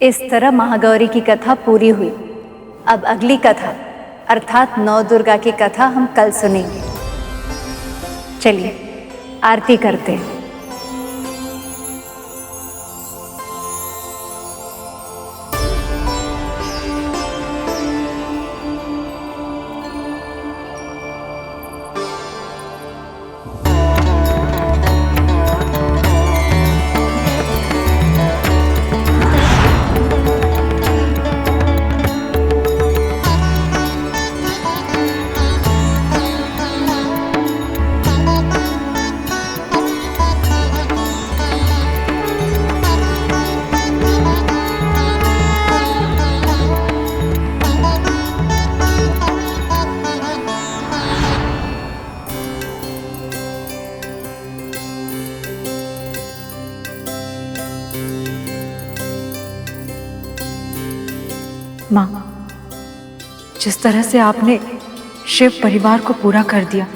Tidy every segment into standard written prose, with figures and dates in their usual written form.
इस तरह महागौरी की कथा पूरी हुई। अब अगली कथा अर्थात नौ दुर्गा की कथा हम कल सुनेंगे। चलिए आरती करते हैं। माँ, जिस तरह से आपने शिव परिवार को पूरा कर दिया,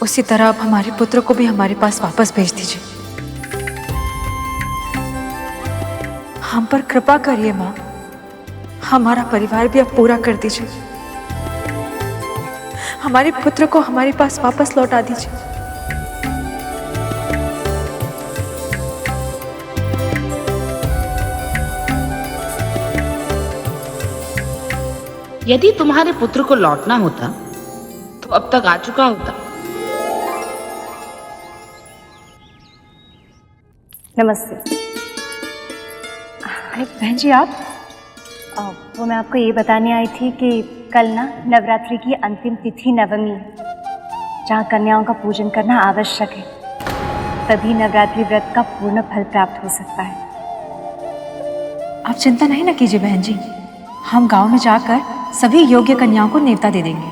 उसी तरह अब हमारे पुत्र को भी हमारे पास वापस भेज दीजिए। हम पर कृपा करिए माँ, हमारा परिवार भी अब पूरा कर दीजिए। हमारे पुत्र को हमारे पास वापस लौटा दीजिए। यदि तुम्हारे पुत्र को लौटना होता तो अब तक आ चुका होता। नमस्ते। अरे बहन जी आप? वो मैं आपको ये बताने आई थी कि कल ना नवरात्रि की अंतिम तिथि नवमी है, जहाँ कन्याओं का पूजन करना आवश्यक है। तभी नवरात्रि व्रत का पूर्ण फल प्राप्त हो सकता है। आप चिंता नहीं ना कीजिए बहन जी, हम गांव में जाकर सभी योग्य कन्याओं को न्योता दे देंगे।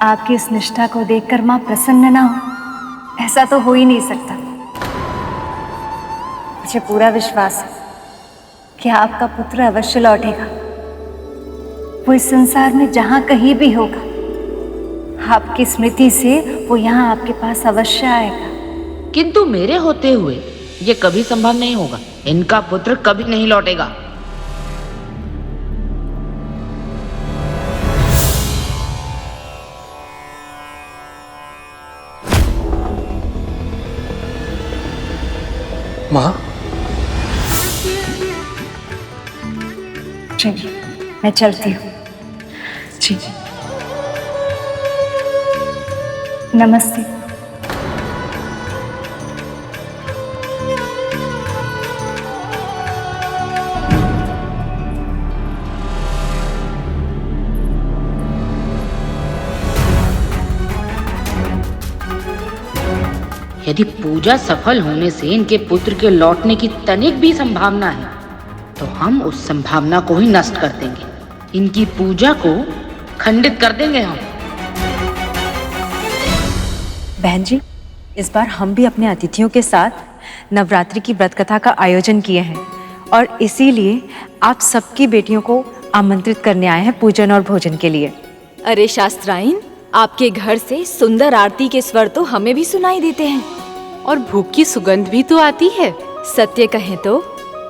आपकी इस निष्ठा को देखकर माँ प्रसन्न ना हो, ऐसा तो हो ही नहीं सकता। मुझे पूरा विश्वास है कि आपका पुत्र अवश्य लौटेगा। वो इस संसार में जहां कहीं भी होगा, आपकी स्मृति से वो यहाँ आपके पास अवश्य आएगा। किंतु मेरे होते हुए ये कभी संभव नहीं होगा। इनका पुत्र कभी नहीं लौटेगा। माँ, चलिए मैं चलती हूँ। जी नमस्ते। यदि पूजा सफल होने से इनके पुत्र के लौटने की तनिक भी संभावना है तो हम उस संभावना को ही नष्ट कर देंगे। इनकी पूजा को खंडित कर देंगे हम। बहन जी, इस बार हम भी अपने अतिथियों के साथ नवरात्रि की व्रत कथा का आयोजन किए हैं और इसीलिए आप सबकी बेटियों को आमंत्रित करने आए हैं पूजन और भोजन के लिए। अरे शास्त्राइन, आपके घर से सुंदर आरती के स्वर तो हमें भी सुनाई देते हैं और भूख की सुगंध भी तो आती है। सत्य कहें तो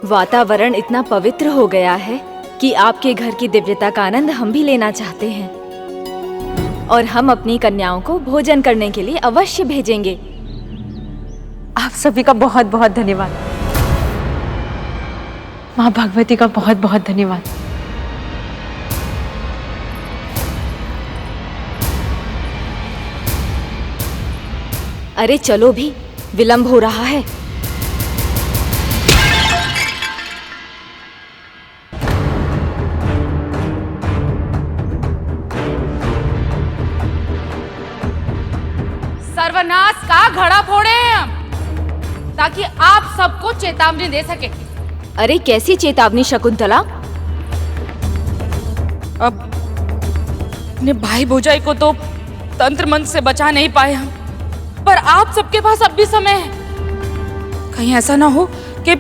वातावरण इतना पवित्र हो गया है कि आपके घर की दिव्यता का आनंद हम भी लेना चाहते हैं और हम अपनी कन्याओं को भोजन करने के लिए अवश्य भेजेंगे। आप सभी का बहुत बहुत धन्यवाद। माँ भगवती का बहुत बहुत धन्यवाद। अरे चलो भी, विलंब हो रहा है। सर्वनाश का घड़ा फोड़े हैं हम, ताकि आप सबको चेतावनी दे सके। अरे कैसी चेतावनी शकुंतला? अब अपने भाई भौजाई को तो तंत्र मंत्र से बचा नहीं पाए हम, पर आप सबके पास अब भी समय है। कहीं ऐसा ना हो कि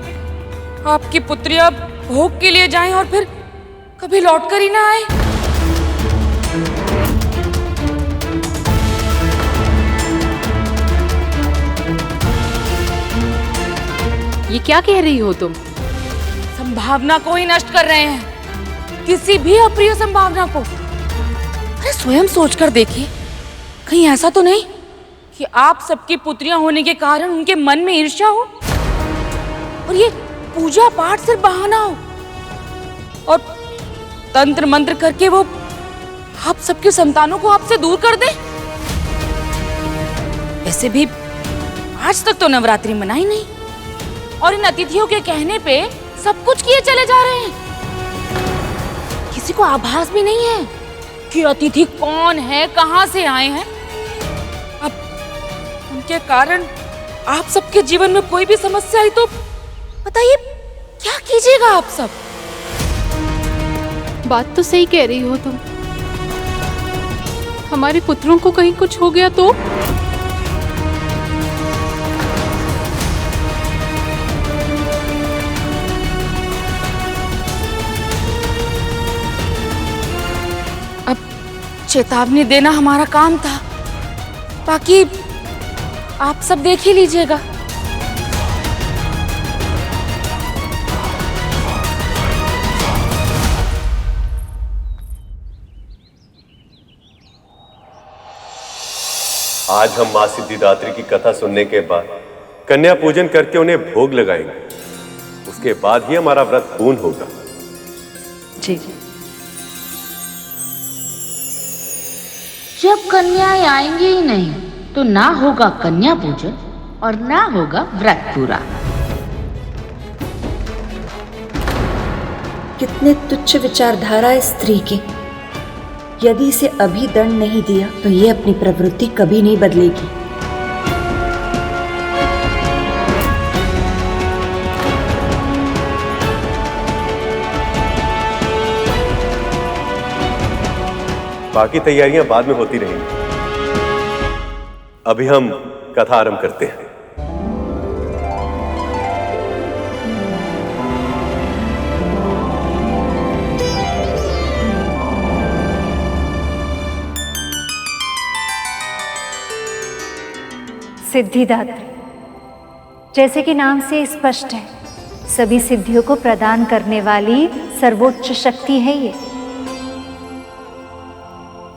आपकी पुत्रियां भोग के लिए जाएं और फिर कभी लौट कर ही ना आए। ये क्या कह रही हो तुम? संभावना को ही नष्ट कर रहे हैं, किसी भी अप्रिय संभावना को। अरे स्वयं सोचकर देखिए, कहीं ऐसा तो नहीं कि आप सबकी पुत्रियां होने के कारण उनके मन में ईर्ष्या हो और ये पूजा पाठ सिर्फ बहाना हो और तंत्र मंत्र करके वो आप सबके संतानों को आपसे दूर कर दे। वैसे भी आज तक तो नवरात्रि मनाई नहीं और इन अतिथियों के कहने पे सब कुछ किए चले जा रहे हैं। किसी को आभास भी नहीं है कि अतिथि कौन है, कहां से आए हैं। अब उनके कारण आप सबके जीवन में कोई भी समस्या आई तो बताइए क्या कीजिएगा आप सब? बात तो सही कह रही हो तुम। हमारे पुत्रों को कहीं कुछ हो गया तो? अब चेतावनी देना हमारा काम था, बाकी आप सब देख ही लीजिएगा। आज हम माँ सिद्धिदात्री की कथा सुनने के बाद कन्या पूजन करके उन्हें भोग लगाएंगे। उसके बाद ही हमारा व्रत पूर्ण होगा। जी। जब कन्याएं आएंगे ही नहीं तो ना होगा कन्या पूजन और ना होगा व्रत पूरा। कितने तुच्छ विचारधारा है स्त्री की। यदि इसे अभी दंड नहीं दिया तो ये अपनी प्रवृत्ति कभी नहीं बदलेगी। बाकी तैयारियां बाद में होती रहेंगी। अभी हम कथा आरंभ करते हैं। सिद्धिदात्री, जैसे कि नाम से स्पष्ट है, सभी सिद्धियों को प्रदान करने वाली सर्वोच्च शक्ति है ये।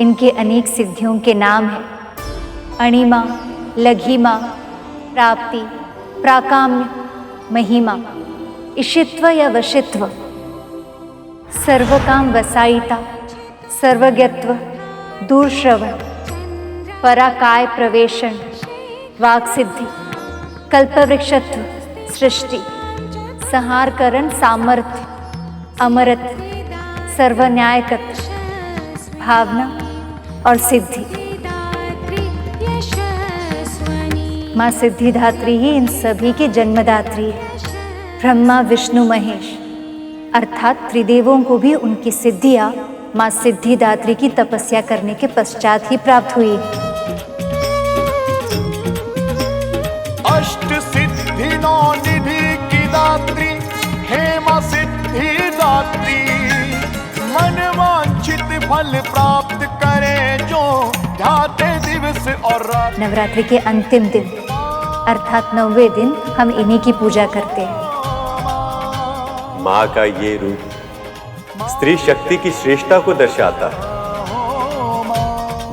इनके अनेक सिद्धियों के नाम हैं अणिमा, लघिमा, प्राप्ति, प्राकाम्य, महिमा, इशित्व या वशित्व, सर्वकाम वसायिता, सर्वज्ञत्व, दूरश्रवण, पराकाय प्रवेशण, वाक सिद्धि, कल्पवृक्षत्व, सृष्टि, संहारकरण सामर्थ्य, अमरत्व, सर्वन्यायकत्व, भावना और सिद्धि। माँ सिद्धिदात्री ही इन सभी की जन्मदात्री है। ब्रह्मा, विष्णु, महेश अर्थात त्रिदेवों को भी उनकी सिद्धियाँ माँ सिद्धिदात्री की तपस्या करने के पश्चात ही प्राप्त हुई है। अष्ट सिद्धि नौ निधि की दात्री हे मां सिद्धिदात्री, मन वांछित फल प्राप्त करे जो ध्याते दिवस और रात। नवरात्रि के अंतिम दिन अर्थात 9वें दिन हम इन्हीं की पूजा करते हैं। माँ का ये रूप स्त्री शक्ति की श्रेष्ठता को दर्शाता है।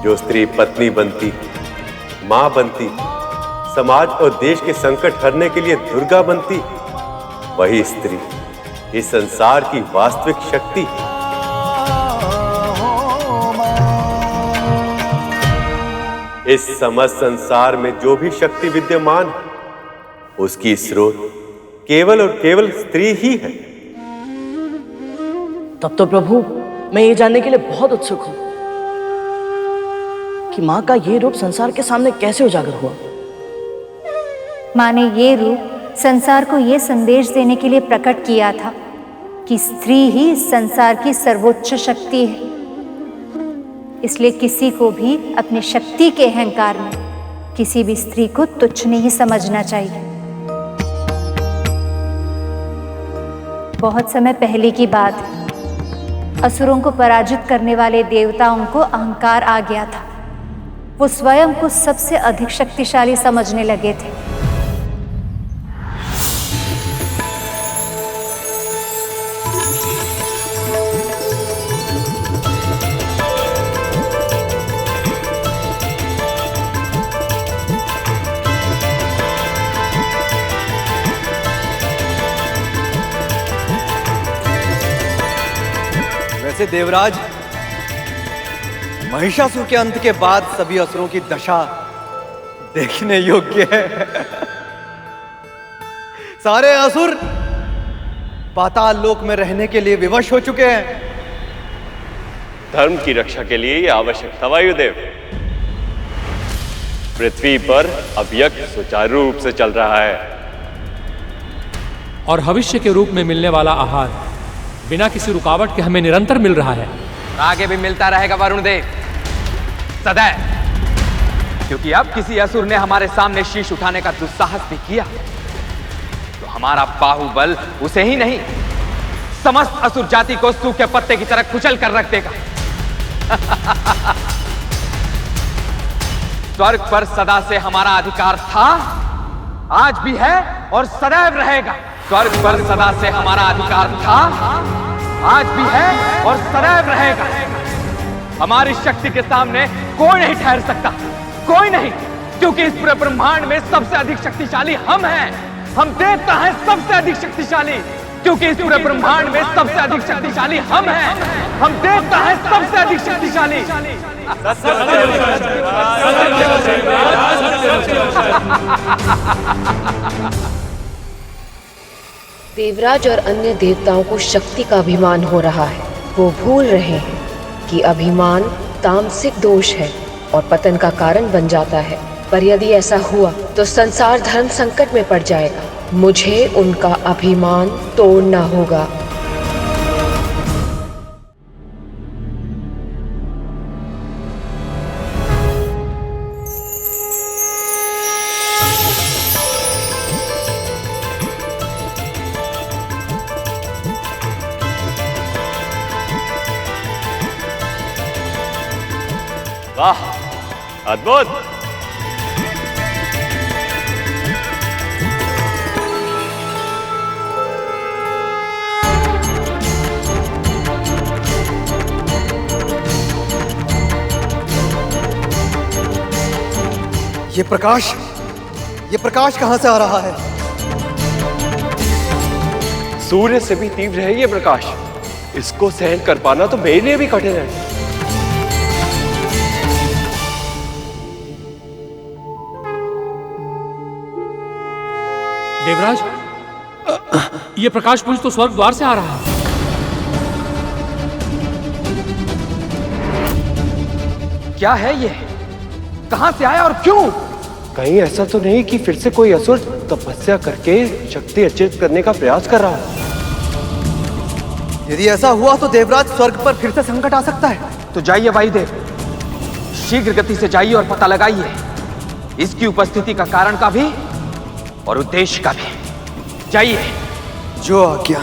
जो स्त्री पत्नी बनती, माँ बनती, समाज और देश के संकट हरने के लिए दुर्गा बनती, वही स्त्री इस संसार की वास्तविक शक्ति। इस समस्त संसार में जो भी शक्ति विद्यमान है, उसकी स्रोत केवल और केवल स्त्री ही है। तब तो प्रभु, मैं ये जानने के लिए बहुत उत्सुक हूं कि माँ का ये रूप संसार के सामने कैसे उजागर हुआ। माँ ने ये रूप संसार को ये संदेश देने के लिए प्रकट किया था कि स्त्री ही इस संसार की सर्वोच्च शक्ति है। इसलिए किसी को भी अपनी शक्ति के अहंकार में किसी भी स्त्री को तुच्छ नहीं समझना चाहिए। बहुत समय पहले की बात है, असुरों को पराजित करने वाले देवताओं को अहंकार आ गया था। वो स्वयं को सबसे अधिक शक्तिशाली समझने लगे थे। वैसे देवराज, महिषासुर के अंत के बाद सभी असुरों की दशा देखने योग्य है। सारे असुर पाताल लोक में रहने के लिए विवश हो चुके हैं। धर्म की रक्षा के लिए यह आवश्यक था वायुदेव। पृथ्वी पर अव्यक्त सुचारू रूप से चल रहा है और भविष्य के रूप में मिलने वाला आहार बिना किसी रुकावट के हमें निरंतर मिल रहा है। आगे भी मिलता रहेगा वरुण देव, सदैव। क्योंकि अब किसी असुर ने हमारे सामने शीश उठाने का दुस्साहस भी किया तो हमारा बाहुबल उसे ही नहीं, समस्त असुर जाति को सूखे पत्ते की तरह कुचल कर रख देगा। स्वर्ग पर सदा से हमारा अधिकार था, आज भी है और सदैव रहेगा। स्वर्ग पर सदा से हमारा अधिकार था, आज भी है और सदैव रहेगा। हमारी शक्ति के सामने कोई नहीं ठहर सकता, कोई नहीं, क्योंकि इस पूरे ब्रह्मांड में सबसे अधिक शक्तिशाली हम हैं। हम देवता हैं सबसे अधिक शक्तिशाली, क्योंकि इस पूरे ब्रह्मांड में सबसे अधिक शक्तिशाली हम हैं। हम देवता हैं सबसे अधिक शक्तिशाली। देवराज और अन्य देवताओं को शक्ति का अभिमान हो रहा है। वो भूल रहे हैं कि अभिमान तामसिक दोष है और पतन का कारण बन जाता है। पर यदि ऐसा हुआ तो संसार धर्म संकट में पड़ जाएगा। मुझे उनका अभिमान तोड़ना होगा। वाह, अद्भुत। ये प्रकाश कहां से आ रहा है? सूर्य से भी तीव्र है ये प्रकाश। इसको सहन कर पाना तो मेरे लिए भी कठिन है। देवराज, ये प्रकाश पुंज तो स्वर्ग द्वार से आ रहा है। क्या है ये? कहां से आया और क्यों? कहीं ऐसा तो नहीं कि फिर से कोई असुर तपस्या करके शक्ति अर्जित करने का प्रयास कर रहा है? यदि ऐसा हुआ तो देवराज, स्वर्ग पर फिर से संकट आ सकता है। तो जाइए वायुदेव, शीघ्र गति से जाइए और पता लगाइए इसकी उपस्थिति का कारण का भी और उद्देश्य का भी। जाइए। जो आज्ञा।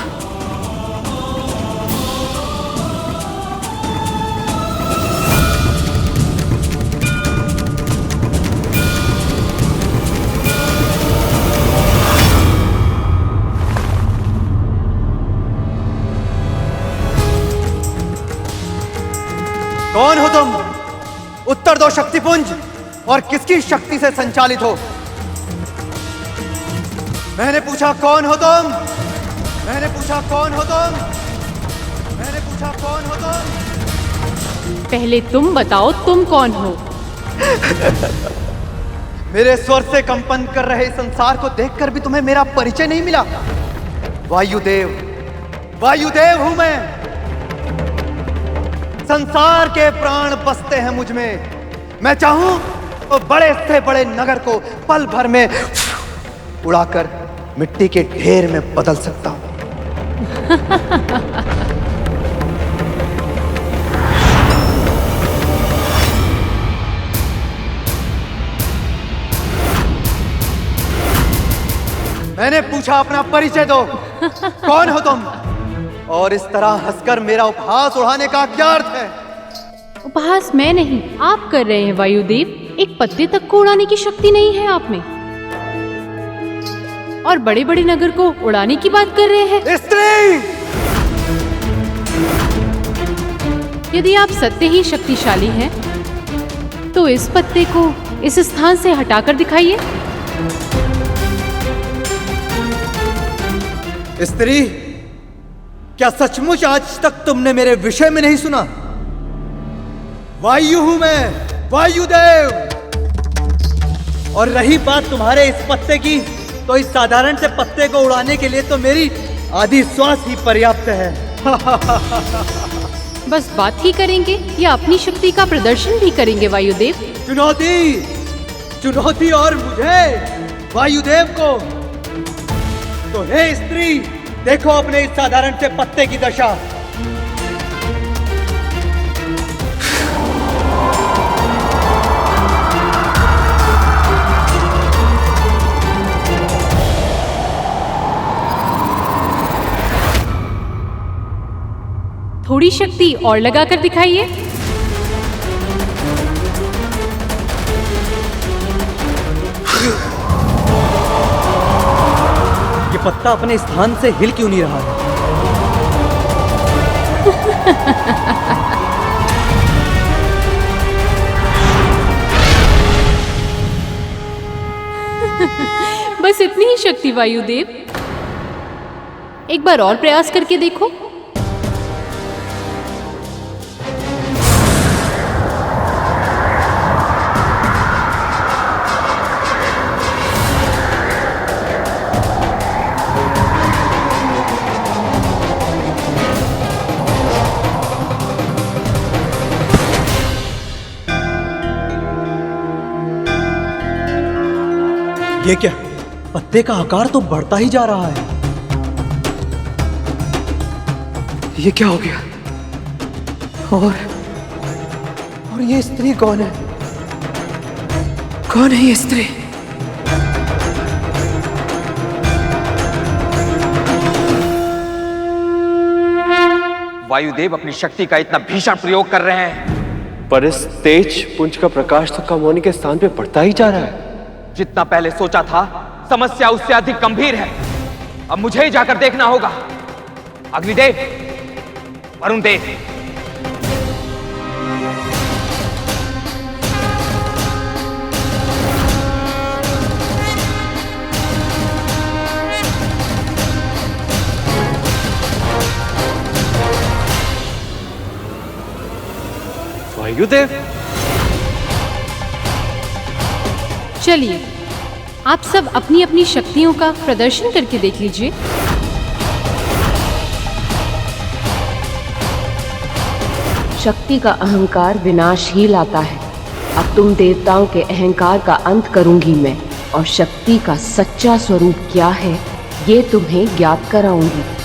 कौन हो तुम? उत्तर दो शक्तिपुंज, और किसकी शक्ति से संचालित हो? मैंने पूछा कौन हो तुम? मैंने पूछा कौन हो तुम? मैंने पूछा कौन हो तुम? पहले तुम बताओ तुम कौन हो? मेरे स्वर से कंपन कर रहे संसार को देखकर भी तुम्हें मेरा परिचय नहीं मिला? वायुदेव, वायुदेव हूं मैं। संसार के प्राण बसते हैं मुझ में। मैं चाहूं तो बड़े से बड़े नगर को पल भर में उड़ाकर मिट्टी के ढेर में बदल सकता हूं। मैंने पूछा अपना परिचय दो, कौन हो तुम? और इस तरह हंसकर मेरा उपहास उड़ाने का क्या अर्थ है? उपहास मैं नहीं, आप कर रहे हैं वायुदेव। एक पत्ते तक को उड़ाने की शक्ति नहीं है आप में, और बड़े बड़े नगर को उड़ाने की बात कर रहे हैं। स्त्री! यदि आप सत्य ही शक्तिशाली हैं, तो इस पत्ते को इस स्थान से हटाकर दिखाइए। स्त्री, क्या सचमुच आज तक तुमने मेरे विषय में नहीं सुना? वायु हूं मैं, वायुदेव। और रही बात तुम्हारे इस पत्ते की, तो इस साधारण से पत्ते को उड़ाने के लिए तो मेरी आधी श्वास ही पर्याप्त है। बस बात ही करेंगे या अपनी शक्ति का प्रदर्शन भी करेंगे वायुदेव? चुनौती, चुनौती और मुझे, वायुदेव को। तो हे स्त्री, देखो अपने इस साधारण से पत्ते की दशा। थोड़ी शक्ति और लगाकर दिखाइए। ये पत्ता अपने स्थान से हिल क्यों नहीं रहा है? बस इतनी ही शक्ति वायुदेव। एक बार और प्रयास करके देखो। ये क्या? पत्ते का आकार तो बढ़ता ही जा रहा है। ये क्या हो गया? और ये स्त्री कौन है? कौन है ये स्त्री? वायुदेव अपनी शक्ति का इतना भीषण प्रयोग कर रहे हैं, पर इस तेज पुंज का प्रकाश तो कम होने के स्थान पे बढ़ता ही जा रहा है। जितना पहले सोचा था, समस्या उससे अधिक गंभीर है। अब मुझे ही जाकर देखना होगा। अग्निदेव, वरुण देव, वायुदेव। चलिए, आप सब अपनी अपनी शक्तियों का प्रदर्शन करके देख लीजिए। शक्ति का अहंकार विनाश ही लाता है। अब तुम देवताओं के अहंकार का अंत करूंगी मैं, और शक्ति का सच्चा स्वरूप क्या है ये तुम्हें ज्ञात कराऊंगी।